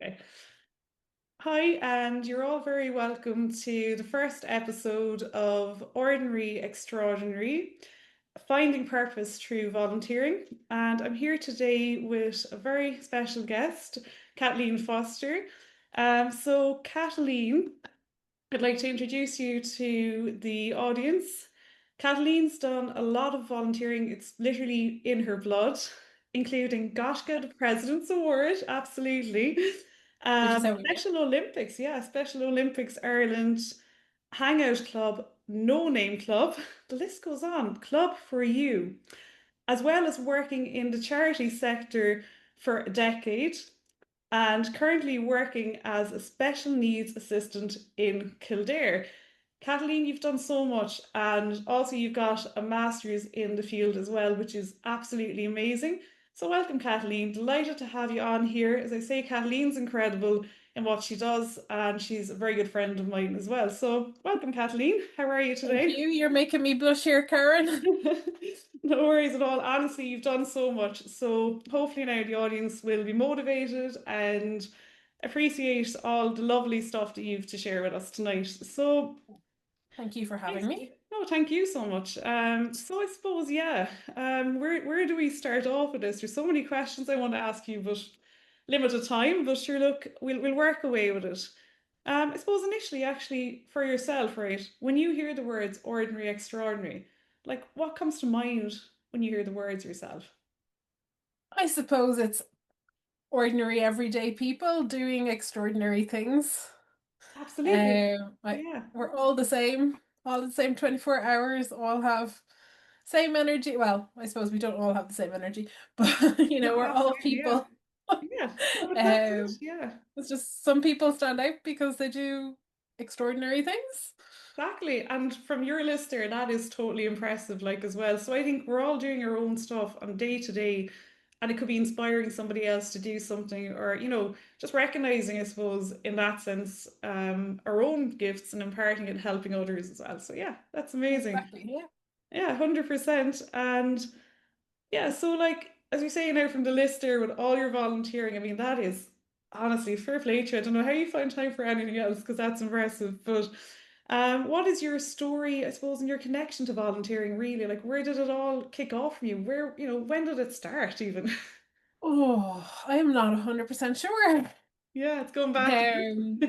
Okay. Hi, and you're all very welcome to the first episode of Ordinary Extraordinary, Finding Purpose Through Volunteering. And I'm here today with a very special guest, Kathleen Foster. Kathleen, I'd like to introduce you to the audience. Kathleen's done a lot of volunteering. It's literally in her blood, including Gaisce, the President's Award, absolutely. Which is how we met. Special Olympics, yeah, Special Olympics Ireland, Hangout Club, No Name Club. The list goes on. Club for You, as well as working in the charity sector for a decade and currently working as a special needs assistant in Kildare. Kathleen, you've done so much, and also you've got a master's in the field as well, which is absolutely amazing. So, welcome, Kathleen. Delighted to have you on here. As I say, Kathleen's incredible in what she does, and she's a very good friend of mine as well. So, welcome, Kathleen. How are you Thank today? you. You're making me blush here, Karen. No worries at all. Honestly, you've done so much. So hopefully now the audience will be motivated and appreciate all the lovely stuff that you've to share with us tonight. So Thank you for having me. basically, no, thank you so much. So I suppose, yeah, where do we start off with this? There's so many questions I want to ask you, but limited time. But sure, look, we'll work away with it. I suppose initially, actually, for yourself, right? When you hear the words ordinary, extraordinary, like what comes to mind when you hear the words yourself? I suppose it's ordinary, everyday people doing extraordinary things. Absolutely. Um, I, Yeah. we're all the same 24 hours, all have same energy. Well, I suppose we don't all have the same energy, but No, we're all absolutely. Yeah. people. Yeah. No, but that's it. Um, Yeah. it's just some people stand out because they do extraordinary things. Exactly. And from your list there, that is totally impressive, like as well. So I think we're all doing our own stuff on day to day, and it could be inspiring somebody else to do something, or, just recognizing, I suppose, in that sense, our own gifts and imparting and helping others as well. So yeah, that's amazing. Exactly. Yeah. Yeah, 100%. And yeah, so like as you say now from the list there with all your volunteering, I mean that is honestly fair play to you. I don't know how you find time for anything else because that's impressive. But what is your story, I suppose, and your connection to volunteering really? Like where did it all kick off from you? Where, when did it start even? Oh, I am not 100% sure. Yeah, it's going back. Um,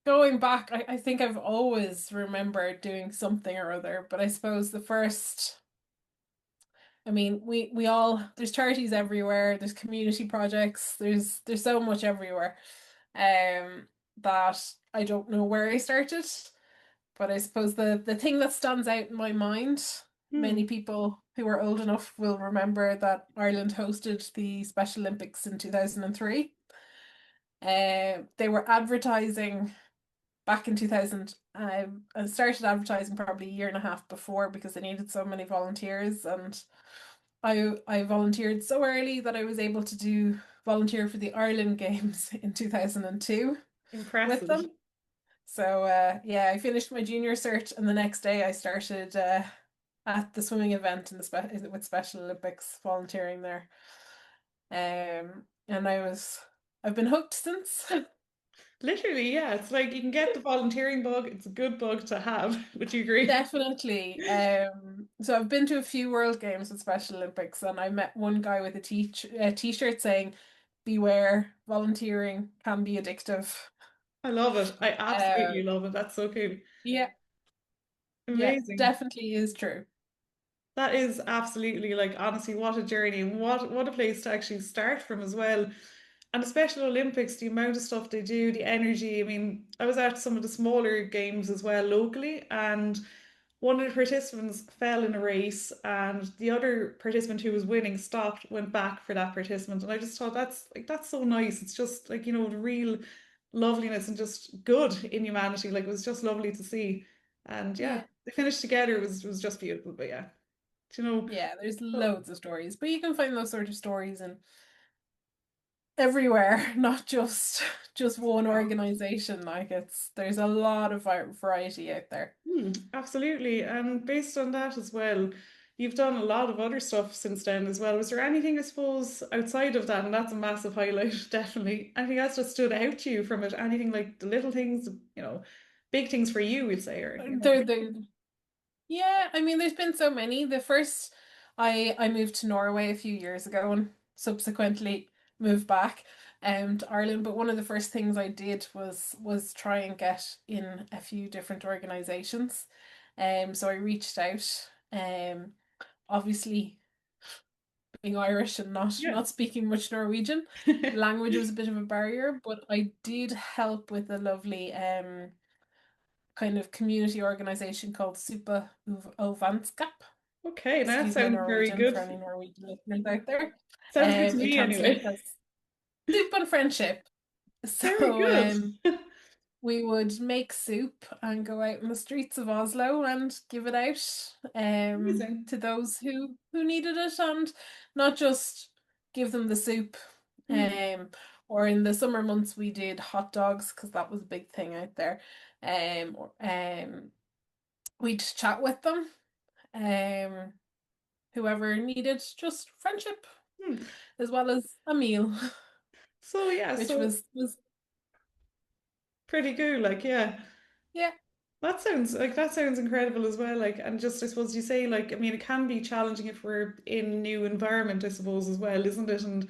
Going back, I think I've always remembered doing something or other, but I suppose I mean, we all there's charities everywhere, there's community projects, there's so much everywhere. That I don't know where I started, but I suppose the thing that stands out in my mind, many Hmm. people who are old enough will remember that Ireland hosted the Special Olympics in 2003. They were advertising back in 2000. I started advertising probably a year and a half before because they needed so many volunteers, and I volunteered so early that I was able to do volunteer for the Ireland Games in 2002 with Impressive. them. So yeah, I finished my junior cert, and the next day I started at the swimming event in with Special Olympics volunteering there. And I've been hooked since. Literally, yeah. It's like you can get the volunteering bug. It's a good bug to have. Would you agree? Definitely. So I've been to a few World Games with Special Olympics, and I met one guy with a t-shirt saying, "Beware, volunteering can be addictive." I love it. I absolutely Um, love it. That's so cool. yeah, yeah, Amazing. definitely is true. That is absolutely like honestly what a journey and what a place to actually start from as well. And the Special Olympics, the amount of stuff they do, the energy. I mean, I was at some of the smaller games as well locally, and one of the participants fell in a race, and the other participant who was winning stopped, went back for that participant. And I just thought that's so nice. It's just like, the real loveliness and just good in humanity. Like it was just lovely to see. And yeah, Yeah, they finished together was just beautiful. But yeah. Do you know? yeah, there's Oh, loads of stories, but you can find those sort of stories in everywhere, not just one organization. Like there's a lot of variety out there. absolutely. And based on that as well, you've done a lot of other stuff since then as well. Was there anything, I suppose, outside of that? And that's a massive highlight, definitely. Anything else that stood out to you from it? Anything like the little things, big things for you, we'll say, or They're Yeah, I mean, there's been so many. The first, I moved to Norway a few years ago and subsequently moved back to Ireland. But one of the first things I did was try and get in a few different organizations. So I reached out. Obviously being Irish and yeah. not speaking much Norwegian, the language was a bit of a barrier, but I did help with a lovely kind of community organization called Supa Ovanskap. Okay, now that Excuse my sounds very Norwegian for good. any Norwegian listeners out there. Sounds good to It me translates anyway. as soup and friendship. Very So good. we would make soup and go out in the streets of Oslo and give it out Amazing. to those who needed it, and not just give them the soup. Hmm. Um, or in the summer months we did hot dogs because that was a big thing out there. We'd chat with them. Um, Whoever needed just friendship Hmm. as well as a meal, So yeah, which so was pretty good, like yeah. yeah, That sounds incredible as well. Like, and just I suppose you say like I mean it can be challenging if we're in a new environment, I suppose as well, isn't it? And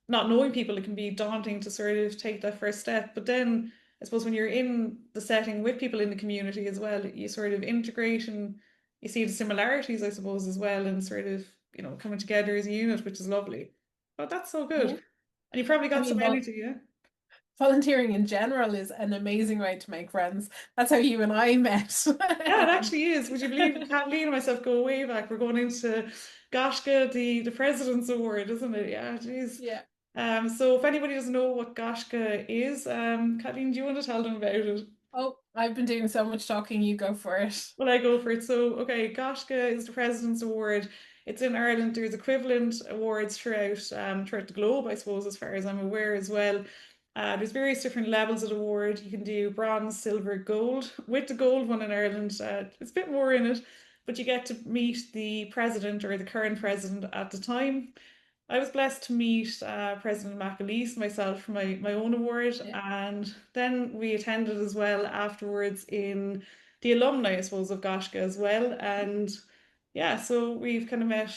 not knowing people, it can be daunting to sort of take that first step. But then I suppose when you're in the setting with people in the community as well, you sort of integrate and you see the similarities, I suppose, as well, and sort of coming together as a unit, which is lovely. But that's so good. yeah. And you probably I got some mean, energy, yeah. volunteering in general is an amazing way to make friends. That's how you and I met. Yeah, it actually is. Would you believe Kathleen and myself go way back? We're going into Gaisce, the President's Award, isn't it? Yeah, geez. Yeah. So if anybody doesn't know what Gaisce is, Kathleen, do you want to tell them about it? Oh, I've been doing so much talking, you go for it. Well, I go for it. So, okay, Gaisce is the President's Award. It's in Ireland. There's equivalent awards throughout the globe, I suppose, as far as I'm aware as well. There's various different levels of award. You can do bronze, silver, gold. With the gold one in Ireland, it's a bit more in it, but you get to meet the president or the current president at the time. I was blessed to meet President McAleese myself for my own award, Yeah. and then we attended as well afterwards in the alumni, I suppose, of Gaisce as well. And yeah, so we've kind of met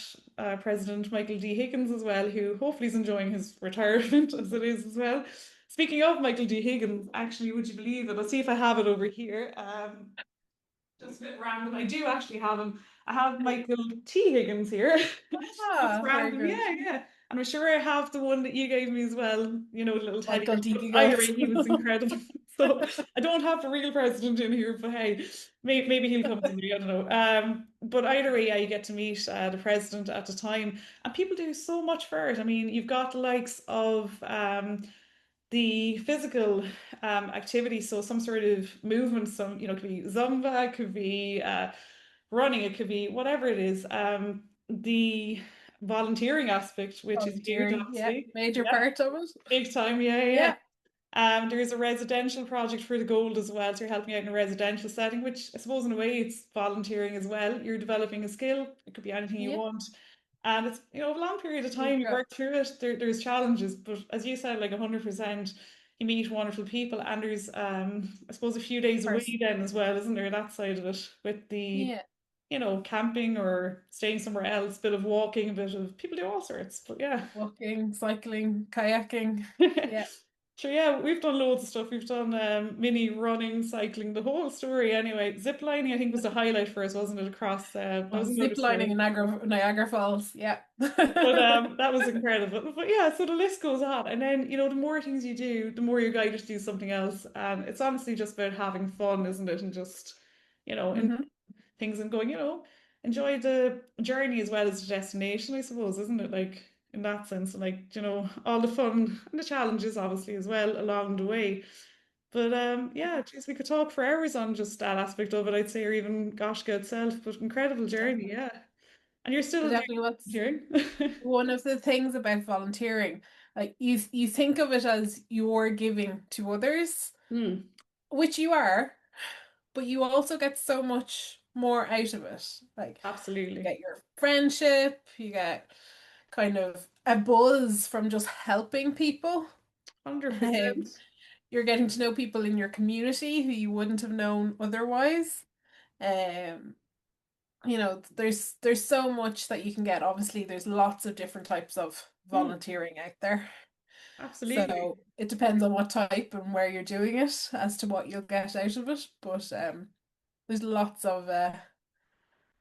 President Michael D. Higgins as well, who hopefully is enjoying his retirement as it is as well. Speaking of Michael D. Higgins, actually, would you believe it? I'll see if I have it over here. Just a bit random. I do actually have him. I have Michael T. Higgins here. Just Ah, very random. good. Yeah, yeah. And I'm sure I have the one that you gave me as well, the little teddy Michael bear. D. But either way, Giggles. he was incredible. So I don't have the real president in here, but hey, maybe he'll come to me. I don't know. But either way, yeah, you get to meet the president at the time, and people do so much for it. I mean, you've got the likes of the physical activity, so some sort of movement, it could be Zumba, it could be running, it could be whatever it is. The volunteering aspect, which is huge, Volunteering, yeah, obviously. major Yeah, part of it. big time. Yeah, yeah. Yeah. Yeah, There's a residential project for the gold as well, so you're helping out in a residential setting, which I suppose in a way it's volunteering as well. You're developing a skill. It could be anything you yeah. want. And it's, a long period of You've time you got work through it. There's challenges, but as you said, like 100%, you meet wonderful people, and there's I suppose a few days away person. then as well, isn't there, that side of it with the, Yeah, camping or staying somewhere else, bit of walking, a bit of people do all sorts. But yeah. walking, cycling, kayaking. Yeah. Sure, yeah, we've done loads of stuff. We've done mini running, cycling, the whole story anyway. Zip lining, I think, was the highlight for us, wasn't it? Across, that Oh, was zip another lining story. in Niagara Falls. Yeah. But that was incredible. But yeah, so the list goes on. And then, the more things you do, the more you're guided to do something else. And it's honestly just about having fun, isn't it? And just, enjoying hmm things and going, enjoy the journey as well as the destination, I suppose, isn't it? Like in that sense, and like, all the fun and the challenges obviously as well along the way. But yeah, geez, we could talk for hours on just that aspect of it, I'd say, or even Goshka itself, but incredible journey, Definitely. yeah. And you're still doing Definitely what's volunteering. one of the things about volunteering. Like you think of it as you're giving to others, Hmm. which you are, but you also get so much more out of it. Like you Absolutely. get your friendship, you get kind of a buzz from just helping people. Um, 100%. you're getting to know people in your community who you wouldn't have known otherwise. Um, there's so much that you can get. Obviously, there's lots of different types of Mm, volunteering out there. absolutely. So it depends on what type and where you're doing it as to what you'll get out of it. But there's lots of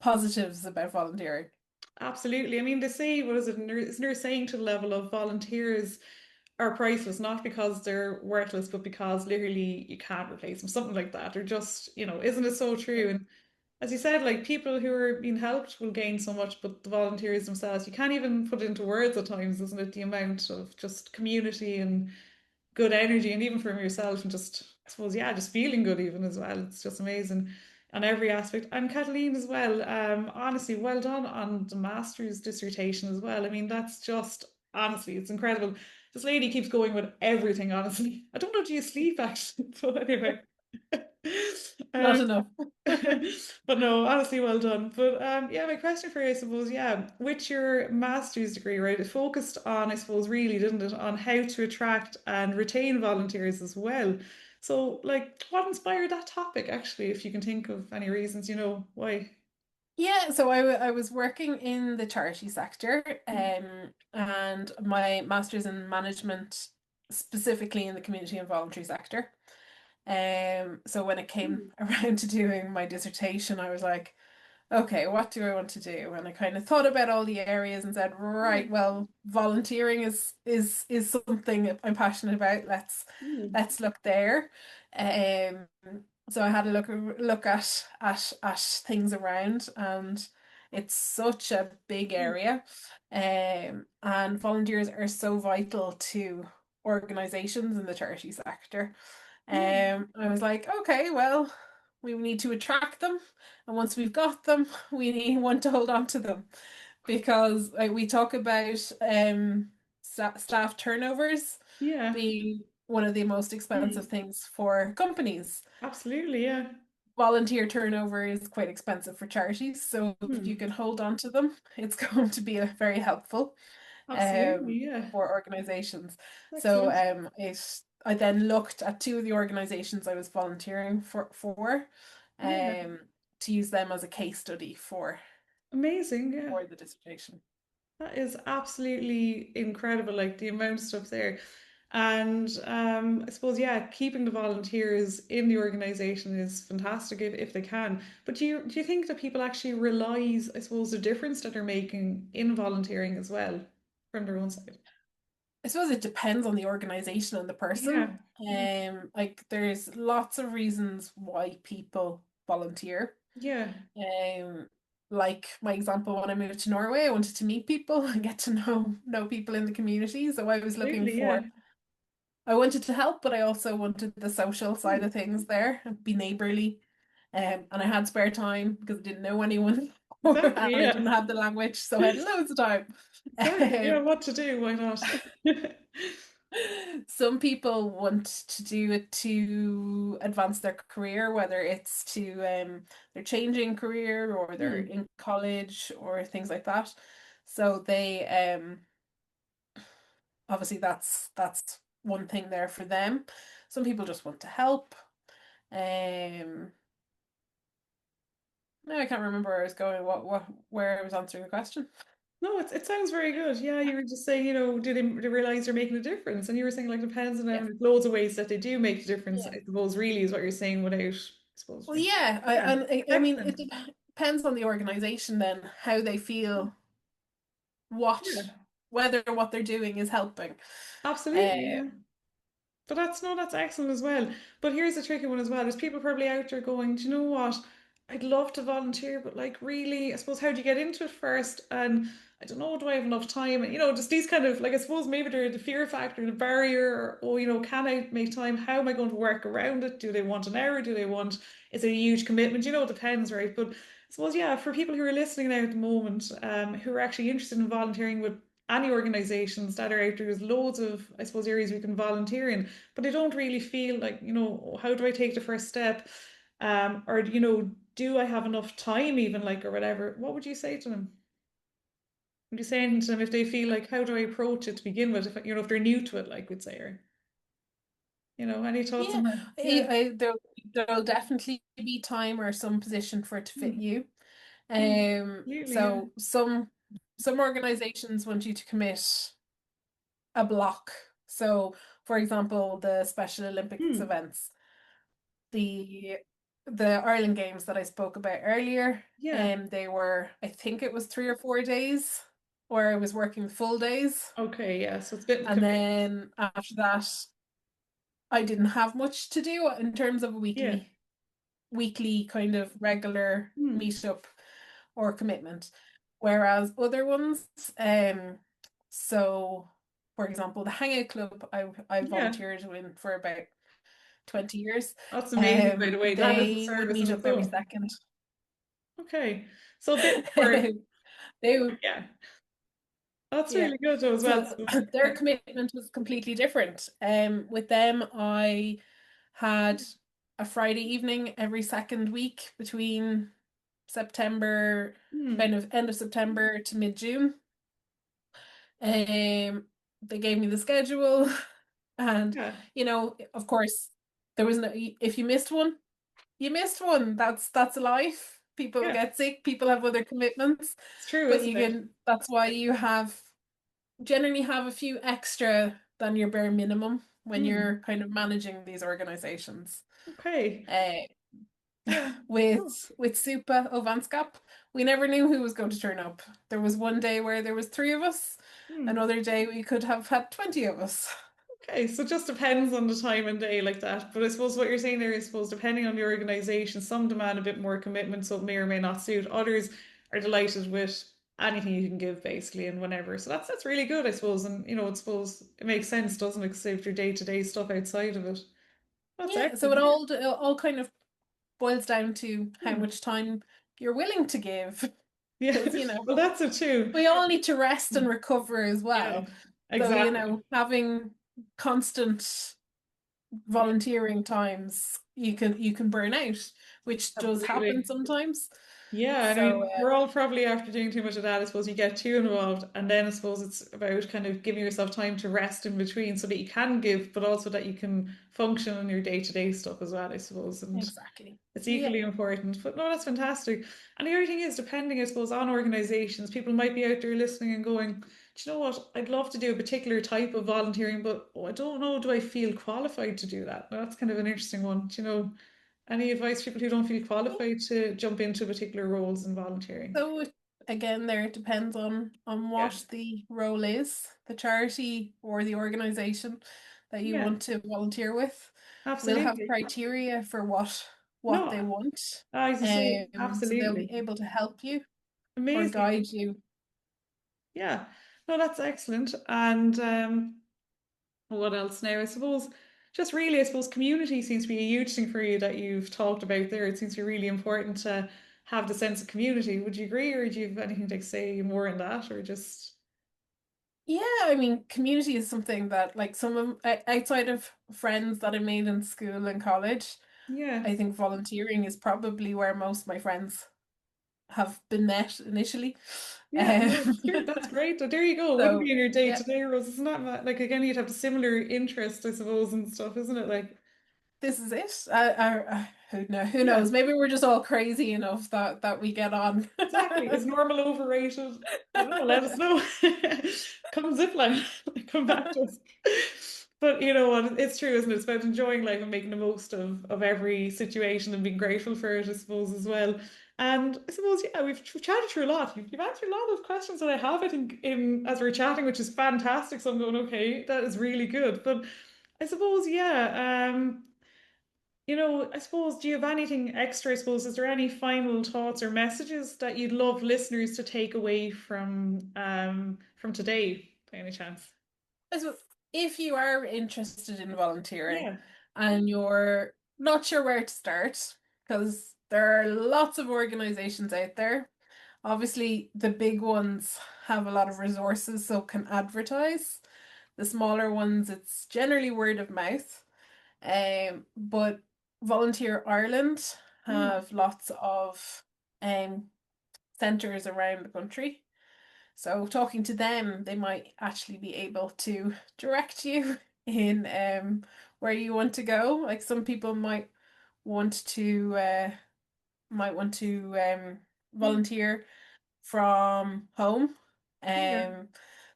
positives about volunteering. Absolutely. I mean, they say, what is it? Isn't there a saying to the level of volunteers are priceless, not because they're worthless, but because literally you can't replace them, something like that. Or just, isn't it so Yeah. true? And as you said, like people who are being helped will gain so much, but the volunteers themselves, you can't even put it into words at times, isn't it? The amount of just community and good energy, and even from yourself, and just, I suppose, yeah, just feeling good even as well. It's just amazing on every aspect. And Kathleen as well, honestly, well done on the master's dissertation as well. I mean, that's just, honestly, it's incredible. This lady keeps going with everything, honestly. I don't know, do you sleep actually? But anyway. Not Um, enough. but no, honestly, well done. But yeah, my question for you, I suppose, yeah, with your master's degree, right, it focused on, I suppose, really, didn't it, on how to attract and retain volunteers as well. So, like, what inspired that topic, actually, if you can think of any reasons, why? Yeah, so I was working in the charity sector, and my master's in management, specifically in the community and voluntary sector. So when it came Mm, around to doing my dissertation, I was like, okay, what do I want to do? And I kind of thought about all the areas and said, yeah. right, well, volunteering is something that I'm passionate about. Mm, Let's look there. Um, so I had a look at things around, and it's such a big mm, area. And volunteers are so vital to organizations in the charity sector. yeah. I was like, okay, well, we need to attract them, and once we've got them, we need one to hold on to them because we talk about staff turnovers Yeah. being one of the most expensive Mm, things for companies. absolutely, yeah. Volunteer turnover is quite expensive for charities, so if you Mm, can hold on to them, it's going to be very helpful absolutely, yeah. for organizations. So Excellent. I then looked at two of the organizations I was volunteering for Yeah. um to use them as a case study Amazing, yeah. for the dissertation. That is absolutely incredible, like the amount of stuff there. And I suppose, yeah, keeping the volunteers in the organization is fantastic if they can. But do you think that people actually realize, I suppose, the difference that they're making in volunteering as well from their own side? I suppose it depends on the organization and the person. Yeah. Mm, Like there's lots of reasons why people volunteer. yeah, Um, like my example, when I moved to Norway, I wanted to meet people and get to know people in the community. So I was looking absolutely, yeah. for I wanted to help, but I also wanted the social side Mm, of things there and be neighborly. And I had spare time because I didn't know anyone and exactly, I didn't yeah. have the language, so I had loads of time. Exactly, yeah. Um, What to do? Why not? some people want to do it to advance their career, whether it's to they're changing career or they're Hmm. in college or things like that. So they obviously that's one thing there for them. Some people just want to help. Um, no, I can't remember where I was going, where I was answering the question. No, it sounds very good. Yeah, you were just saying, do they realize they're making a difference? And you were saying, like, depends on them. Yeah. There's loads of ways that they do make a difference, Yeah. I suppose, really is what you're saying without, I suppose, Well, yeah, yeah. I mean, Excellent. it depends on the organization then how they feel what Yeah, whether what they're doing is helping. absolutely. Uh, Yeah. But that's no, that's excellent as well. But here's a tricky one as well. There's people probably out there going, do you know what? I'd love to volunteer, but like really, I suppose how do you get into it first? And I don't know, do I have enough time? And just these kind of like I suppose maybe they're the fear factor, the barrier, or oh, can I make time? How am I going to work around it? Do they want an hour? Do they want is it a huge commitment? It depends, right? But I suppose yeah, for people who are listening now at the moment, who are actually interested in volunteering with any organizations that are out there, there's loads of, I suppose, areas we can volunteer in but they don't really feel like, how do I take the first step? Or, do I have enough time even like or whatever, what would you say to them? Would you say anything to them if they feel like how do I approach it to begin with? If if they're new to it, like we'd say, or any thoughts Yeah, on that? Yeah. there'll definitely be time or some position for it to fit Hmm. you. Hmm. Absolutely, yeah. So some organizations want you to commit a block. So, for example, the Special Olympics Hmm. events, the the Ireland Games that I spoke about earlier, Yeah. and they were, I think it was 3 or 4 days where I was working full days. Okay, yeah. So it's a bit of And commitment. then after that, I didn't have much to do in terms of a Yeah. weekly kind of regular Hmm. meetup or commitment. Whereas other ones, so for example, the Hangout Club I Yeah. volunteered in for about 20 years. That's amazing, by the way. That is a They would service meet in up its every own. second. Okay. So a bit more, They would, yeah. That's yeah. really good though as well. So So their yeah. commitment was completely different. With them, I had a Friday evening every second week between September, Hmm. kind of end of September to mid-June. Um, they gave me the schedule, and Yeah. of course, there was no. If you missed one, you missed one. That's life. People Yeah. get sick. People have other commitments, It's true, but isn't you it? can. That's why you generally have a few extra than your bare minimum when Hmm. you're kind of managing these organizations. Okay. Uh, Yeah. Oh. with Supa Ovanskap, we never knew who was going to turn up. There was one day where there was three of us, Hmm. another day we could have had 20 of us. Okay, so it just depends on the time and day like that. But I suppose what you're saying there is, I suppose, depending on the organization, some demand a bit more commitment, so it may or may not suit. Others are delighted with anything you can give, basically, and whenever. So that's really good, I suppose. And I suppose it makes sense, doesn't it? 'Cause if your day-to-day stuff outside of it. That's Yeah, so excellent. it all kind of boils down to how Hmm. much time you're willing to give. Yeah. Because, Well, that's it too. we all need to rest and recover as Yeah. well. So, Exactly. having constant volunteering times, you can burn out, which does happen Absolutely. sometimes. Yeah, I So, mean, we're all probably after doing too much of that. I suppose you get too involved, and then I suppose it's about kind of giving yourself time to rest in between so that you can give, but also that you can function on your day-to-day stuff as well, I suppose. And exactly. it's Yeah. equally important. But no, that's fantastic. And the other thing is, depending, I suppose, on organizations, people might be out there listening and going, do you know what? I'd love to do a particular type of volunteering, but I don't know, do I feel qualified to do that? Now, that's kind of an interesting one. Any advice for people who don't feel qualified to jump into particular roles in volunteering? So again, there it depends on Yeah, what the role is, the charity or the organization that you yeah, want to volunteer with will have absolutely. criteria for what they No, want. I was to say, So they'll absolutely. be able to help you or Amazing. guide you. Yeah, no, that's excellent. And what else now? I suppose just really, I suppose community seems to be a huge thing for you that you've talked about there. It seems to be really important to have the sense of community. Would you agree, or do you have anything to say more in that, or just Yeah, I mean, community is something that, like, some of outside of friends that I made in school and college, yeah. I think volunteering is probably where most of my friends have been met initially. Yeah, Um, no, it's true. That's great. There you go. It wouldn't be so in your yeah, day-to-day roles. It's not like again, you'd have a similar interest, I suppose, and stuff, isn't it? Like, this is it. Who yeah, knows? Maybe we're just all crazy enough that we get on. exactly. Is normal overrated? I don't know. Let us know. Come zipline. Come back to us. But you know what? It's true, isn't it? It's about enjoying life and making the most of every situation and being grateful for it, I suppose, as well. And I suppose, yeah, we've chatted through a lot. You've answered a lot of questions that I have, I think, in as we're chatting, which is fantastic. So I'm going, okay, that is really good. But I suppose, yeah, I suppose, do you have anything extra? I suppose, is there any final thoughts or messages that you'd love listeners to take away from today, by any chance? So if you are interested in volunteering Yeah, and you're not sure where to start, because there are lots of organizations out there. Obviously, the big ones have a lot of resources, so can advertise. The smaller ones, it's generally word of mouth. But Volunteer Ireland Mm, have lots of centres around the country. So talking to them, they might actually be able to direct you in where you want to go. Like some people want to uh, might want to mm, volunteer from home, yeah. um,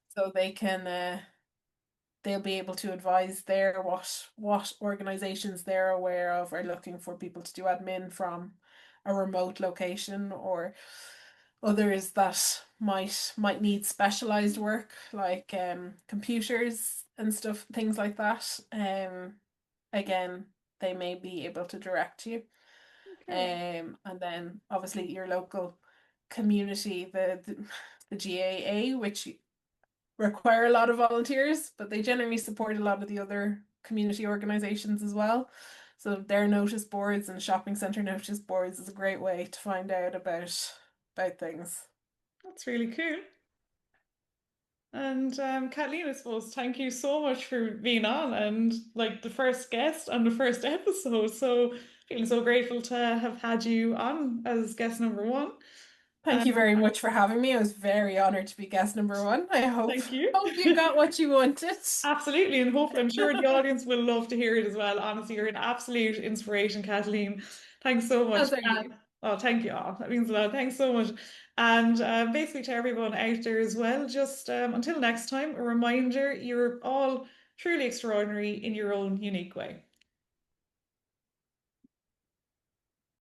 so they'll be able to advise there what organizations they're aware of are looking for people to do admin from a remote location, or others that might need specialized work like computers and stuff, things like that. Again, they may be able to direct you. Okay. And then obviously your local community, the GAA, which require a lot of volunteers, but they generally support a lot of the other community organizations as well. So their notice boards and shopping center notice boards is a great way to find out about things. That's really cool. And Kathleen, I suppose, thank you so much for being on and like the first guest on the first episode. So feeling so grateful to have had you on as guest number one. Thank you very much for having me. I was very honored to be guest number one. I Thank you. hope you got what you wanted. Absolutely, and hopefully, I'm sure the audience will love to hear it as well. Honestly, you're an absolute inspiration, Kathleen. Thanks so much. As are you. Oh, thank you all. That means a lot. Thanks so much. And basically, to everyone out there as well, just until next time, a reminder you're all truly extraordinary in your own unique way.